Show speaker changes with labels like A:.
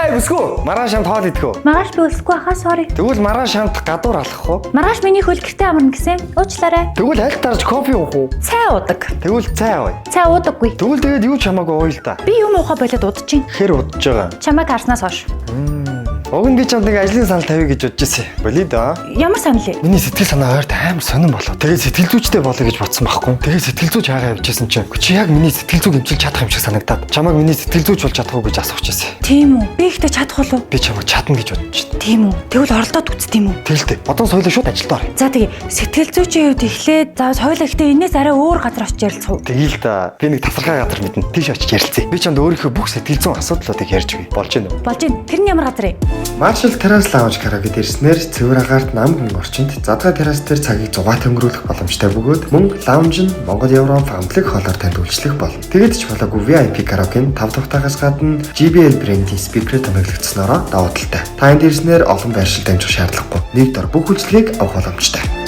A: Хай бүсгүй. Маргааш шамд хоол идэхүү.
B: Маргааш би өсөхгүй хаа sorry.
A: Тэгвэл маргааш шамд гадуур алах уу?
B: Маргааш миний хөл гэртээ амарна гэсэн. Уучлаарай.
A: Тэгвэл аль тарж кофе уух уу?
B: Цай уудаг.
A: Тэгвэл цай ууя.
B: Цай уудаггүй.
A: Тэгвэл тэгээд юу ч хамаагүй ууя л да.
B: Би юм уухаа болоод удаж чинь.
A: Хэр удаж байгаа?
B: Чамайг харснаас хойш.
A: Уг нь би чамд нэг ажлын санал тавья гэж бодож ирсэн. Болий да.
B: Ямар санал вэ?
A: Миний сэтгэл санаа ойрт амар сонирн болоо. Тэгээд сэтгэл зүйчтэй болоё гэж бодсон байхгүй. Тэгээд сэтгэл зүйч хаагаа явчихсан чинь. Чи яг миний сэтгэл зүйг хэмжиж чадах юм шиг санагдаад. Чамайг миний сэтгэл зүйч болж чадах уу гэж асуух гэсэн.
B: Тийм үү? Би ихтэй чадах болов.
A: Би чамайг чадна гэж бодож байна.
B: Тийм үү? Тэгвэл оролдоод үз тийм үү?
A: Тэлтэй. Одоо соёлоо шууд ажилд орё.
B: За тэгээ сэтгэл зүйчийн хувьд эхлээд за соёлоо ихтэй энэс арай өөр газар очиж ярилцах уу?
A: Тэгээл та. Би нэг тасархай газар мэднэ. Тийш очиж ярилцъя. Би чамд өөрийнхөө бүх сэтгэл зүйн асуудлуудыг ярьж өгье. Болж гэнэ үү?
B: Болж гин. Тэр нь ямар газар вэ?
A: Marshall Terrace Lounge караоке дээрснээр цэвэр агарт нам хүн орчинд задгай террас дээр цагийг зугаат өнгөрүүлэх боломжтой бөгөөд мөн лаунж нь Монгол Еврон фамилиг хоолоор танд үйлчлэх болно. Тэгээд ч болоогүй VIP караокенд 5 тухтаагаас гадна JBL брендийн спикерээр томилогдсноороо давуу талтай. Та энд ирснээр олон байршил дамжих шаардлагагүй. Нэг дор бүх үйлчлэгийг авах боломжтой.